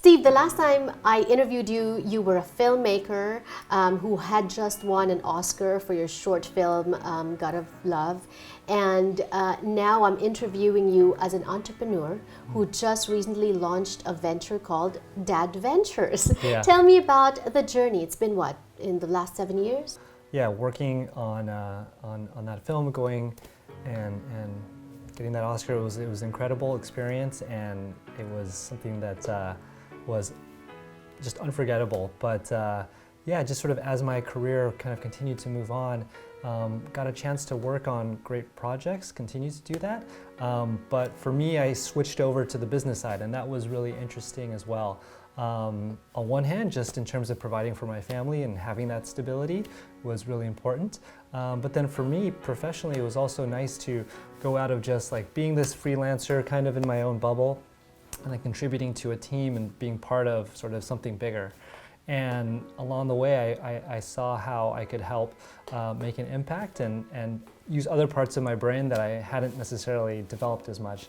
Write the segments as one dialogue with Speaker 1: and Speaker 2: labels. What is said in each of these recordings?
Speaker 1: Steve, the last time I interviewed you, you were a filmmaker who had just won an Oscar for your short film, God of Love. And now I'm interviewing you as an entrepreneur who just recently launched a venture called DADventures.
Speaker 2: Yeah.
Speaker 1: Tell me about the journey. It's been what, in the last 7 years?
Speaker 2: Yeah, working on that film, going and getting that Oscar, it was an incredible experience, and it was something that was just unforgettable. But yeah, just sort of as my career kind of continued to move on, got a chance to work on great projects, continue to do that. But for me, I switched over to the business side, and that was really interesting as well. On one hand, just in terms of providing for my family and having that stability was really important. But then for me, professionally, it was also nice to go out of just like being this freelancer kind of in my own bubble and like contributing to a team and being part of sort of something bigger. And along the way, I saw how I could help make an impact and use other parts of my brain that I hadn't necessarily developed as much.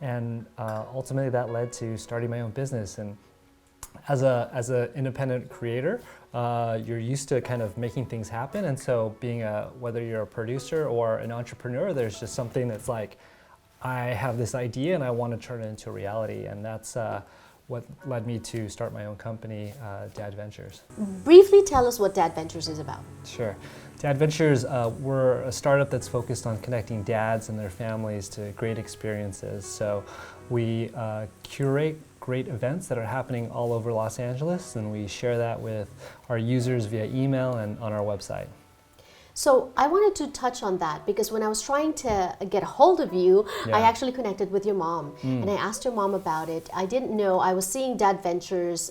Speaker 2: And ultimately that led to starting my own business. And as an independent creator, you're used to kind of making things happen. And so being whether you're a producer or an entrepreneur, there's just something that's like, I have this idea and I want to turn it into reality. And that's what led me to start my own company, DADventures.
Speaker 1: Briefly tell us what DADventures is about.
Speaker 2: Sure. DADventures, we're a startup that's focused on connecting dads and their families to great experiences. So we curate great events that are happening all over Los Angeles, and we share that with our users via email and on our website.
Speaker 1: So I wanted to touch on that because when I was trying to get a hold of you, I actually connected with your mom and I asked your mom about it. I didn't know, I was seeing DADventures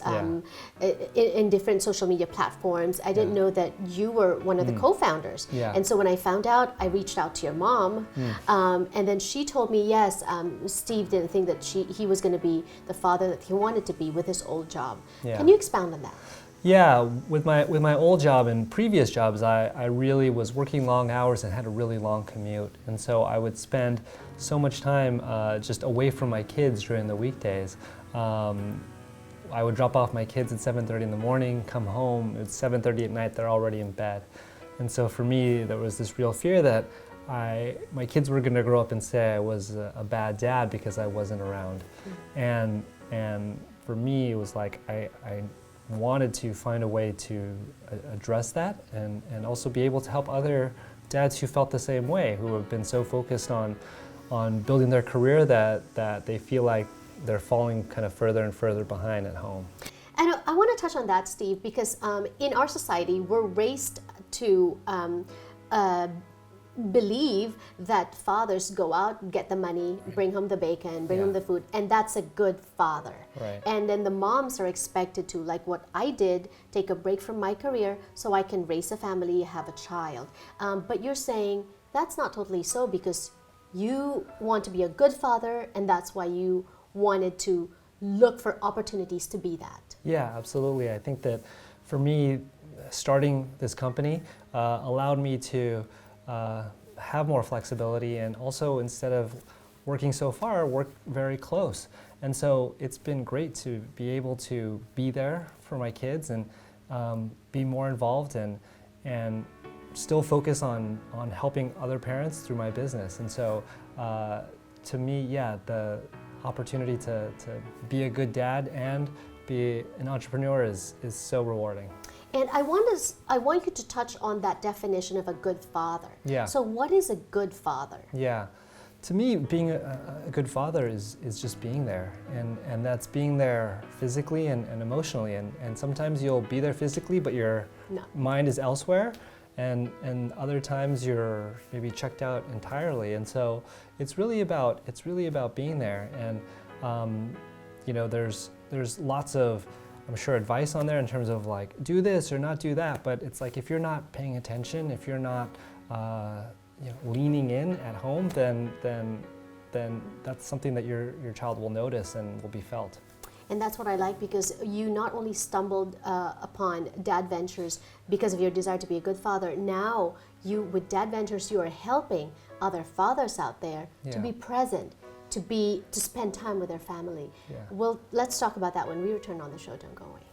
Speaker 1: in different social media platforms. I didn't know that you were one of the co-founders. And so when I found out, I reached out to your mom and then she told me, yes, Steve didn't think that he was going to be the father that he wanted to be with his old job. Can you expound on that?
Speaker 2: Yeah, with my old job and previous jobs, I really was working long hours and had a really long commute. And so I would spend so much time just away from my kids during the weekdays. I would drop off my kids at 7:30 in the morning, come home, it's 7:30 at night, they're already in bed. And so for me, there was this real fear that my kids were gonna grow up and say I was a bad dad because I wasn't around. And for me, it was like I wanted to find a way to address that and also be able to help other dads who felt the same way, who have been so focused on building their career that they feel like they're falling kind of further and further behind at home.
Speaker 1: And I want to touch on that, Steve, because in our society, we're raised to believe that fathers go out, get the money, bring home the bacon, bring home the food, and that's a good father.
Speaker 2: Right.
Speaker 1: And then the moms are expected to, like what I did, take a break from my career so I can raise a family, have a child. But you're saying that's not totally so because you want to be a good father and that's why you wanted to look for opportunities to be that.
Speaker 2: Yeah, absolutely. I think that for me, starting this company allowed me to have more flexibility and also instead of working so far, work very close. And so it's been great to be able to be there for my kids and be more involved and still focus on helping other parents through my business. And so to me, yeah, the opportunity to be a good dad and be an entrepreneur is so rewarding.
Speaker 1: And I want you to touch on that definition of a good father.
Speaker 2: Yeah.
Speaker 1: So what is a good father?
Speaker 2: Yeah. To me, being a good father is just being there. And that's being there physically and emotionally. And sometimes you'll be there physically, but your mind is elsewhere. And other times you're maybe checked out entirely. And so it's really about being there. And you know, there's lots of, I'm sure, advice on there in terms of like, do this or not do that, but it's like if you're not paying attention, if you're not leaning in at home, then that's something that your child will notice and will be felt.
Speaker 1: And that's what I like because you not only stumbled upon DADventures because of your desire to be a good father, now with DADventures you are helping other fathers out there to be present, to spend time with their family.
Speaker 2: Yeah.
Speaker 1: Well, let's talk about that when we return on the show. Don't go away.